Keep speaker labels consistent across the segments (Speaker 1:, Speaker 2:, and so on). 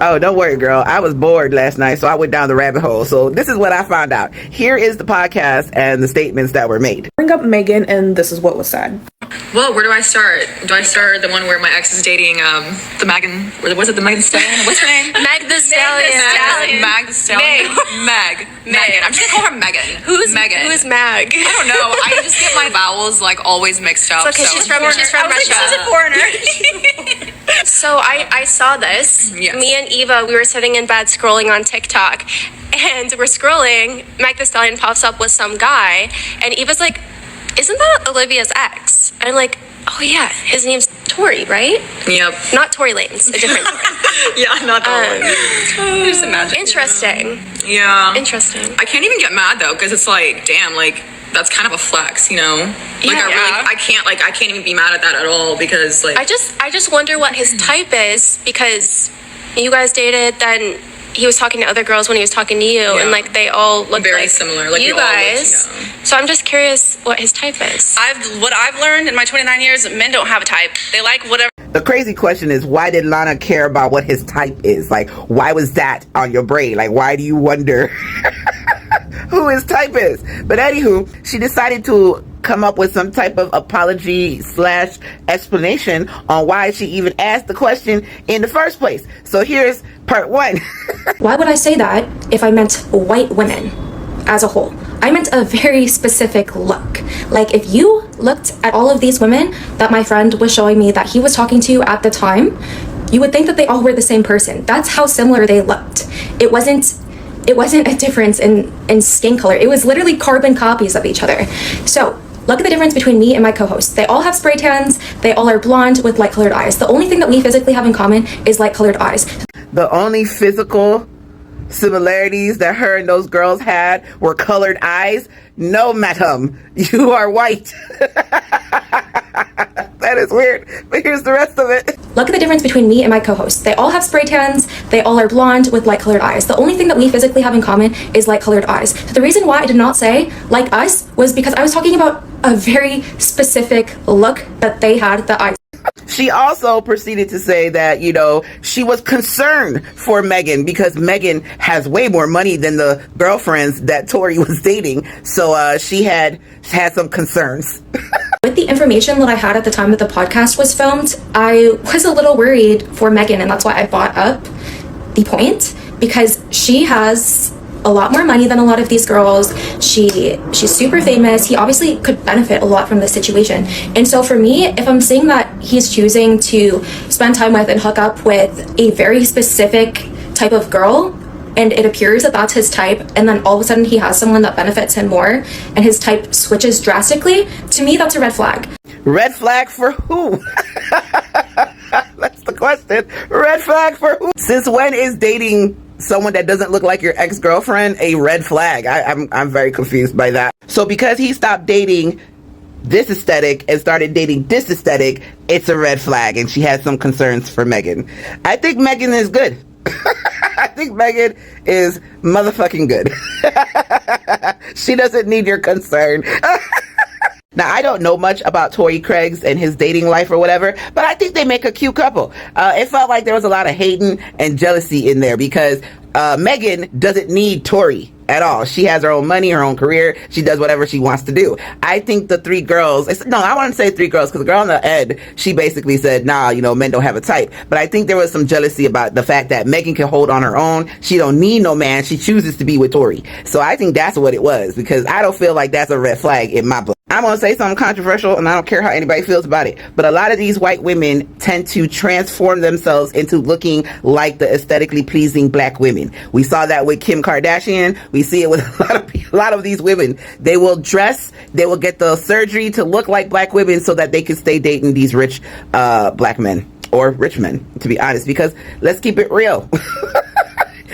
Speaker 1: Oh, don't worry, girl. I was bored last night, so I went down the rabbit hole. So this is what I found out. Here is the podcast and the statements that were made.
Speaker 2: Bring up Megan, and this is what was said.
Speaker 3: Well, where do I start? Do I start the one where my ex is dating the Megan? Was it the Megan Stallion? What's her name?
Speaker 4: Meg the Stallion.
Speaker 3: Meg the Stallion. Megan. I'm just gonna call her Megan.
Speaker 4: Who's
Speaker 3: Megan?
Speaker 4: Who is Meg?
Speaker 3: I don't know. I just get my vowels like always mixed up.
Speaker 4: It's okay. She's from Russia.
Speaker 3: She's a foreigner.
Speaker 4: So I saw this.
Speaker 3: Yes.
Speaker 4: Me and Eva, we were sitting in bed scrolling on TikTok, and we're scrolling. Meg the Stallion pops up with some guy, and Eva's like, "Isn't that Olivia's ex?" And I'm like, "Oh yeah, his name's Tory, right?"
Speaker 3: Yep.
Speaker 4: Not Tory Lanez, a different Tory.
Speaker 3: Yeah, not that one. Just imagine.
Speaker 4: Interesting.
Speaker 3: Yeah.
Speaker 4: Interesting.
Speaker 3: I can't even get mad though, because it's like, damn, like that's kind of a flex, you know? Like
Speaker 4: Yeah.
Speaker 3: I can't even be mad at that at all, because like
Speaker 4: I just wonder what his type is, because you guys dated, then he was talking to other girls when he was talking to you, and like they all look
Speaker 3: very
Speaker 4: like
Speaker 3: similar, like
Speaker 4: you guys. So I'm just curious what his type is.
Speaker 5: What I've learned in my 29 years, men don't have a type. They like whatever.
Speaker 1: The crazy question is, why did Lana care about what his type is? Like, why was that on your brain? Like, why do you wonder who his type is? But anywho, she decided to come up with some type of apology / explanation on why she even asked the question in the first place. So here's part one.
Speaker 6: Why would I say that if I meant white women as a whole? I meant a very specific look. Like, if you looked at all of these women that my friend was showing me that he was talking to at the time, you would think that they all were the same person. That's how similar they looked. It wasn't a difference in skin color. It was literally carbon copies of each other. So look at the difference between me and my co-hosts. They all have spray tans. They all are blonde with light colored eyes. The only thing that we physically have in common is light colored eyes.
Speaker 1: The only physical similarities that her and those girls had were colored eyes. No, madam, you are white. That is weird, but here's the rest of it.
Speaker 6: Look at the difference between me and my co-hosts. They all have spray tans. They all are blonde with light colored eyes. The only thing that we physically have in common is light colored eyes. The reason why I did not say like us was because I was talking about a very specific look that they had that I.
Speaker 1: She also proceeded to say that, you know, she was concerned for Megan because Megan has way more money than the girlfriends that Tory was dating. So she had some concerns.
Speaker 6: With the information that I had at the time that the podcast was filmed, I was a little worried for Megan, and that's why I brought up the point, because she has a lot more money than a lot of these girls. She's super famous. He obviously could benefit a lot from this situation. And so for me, if I'm seeing that he's choosing to spend time with and hook up with a very specific type of girl, and it appears that that's his type, and then all of a sudden he has someone that benefits him more, and his type switches drastically, to me that's a red flag.
Speaker 1: Red flag for who? That's the question. Red flag for who? Since when is dating someone that doesn't look like your ex-girlfriend a red flag? I'm very confused by that. So because he stopped dating this aesthetic and started dating this aesthetic, it's a red flag, and she has some concerns for Megan. I think Megan is good. I think Megan is motherfucking good. She doesn't need your concern. Now, I don't know much about Torrey Craig's and his dating life or whatever, but I think they make a cute couple. It felt like there was a lot of hating and jealousy in there because Megan doesn't need Torrey at all. She has her own money, her own career. She does whatever she wants to do. I think the three girls, I want to say three girls, because the girl on the end, she basically said, nah, you know, men don't have a type. But I think there was some jealousy about the fact that Megan can hold on her own. She don't need no man. She chooses to be with Torrey. So I think that's what it was, because I don't feel like that's a red flag in my book. I'm going to say something controversial, and I don't care how anybody feels about it, but a lot of these white women tend to transform themselves into looking like the aesthetically pleasing black women. We saw that with Kim Kardashian. We see it with a lot of these women. They will dress, they will get the surgery to look like black women so that they can stay dating these rich black men, or rich men, to be honest, because let's keep it real.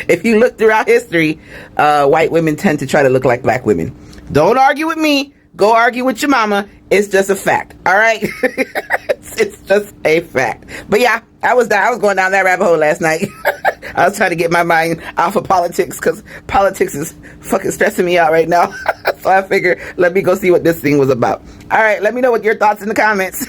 Speaker 1: If you look throughout history, white women tend to try to look like black women. Don't argue with me. Go argue with your mama. It's just a fact. All right. It's just a fact. But yeah, I was going down that rabbit hole last night. I was trying to get my mind off of politics, because politics is fucking stressing me out right now. So I figured, let me go see what this thing was about. All right. Let me know what your thoughts in the comments.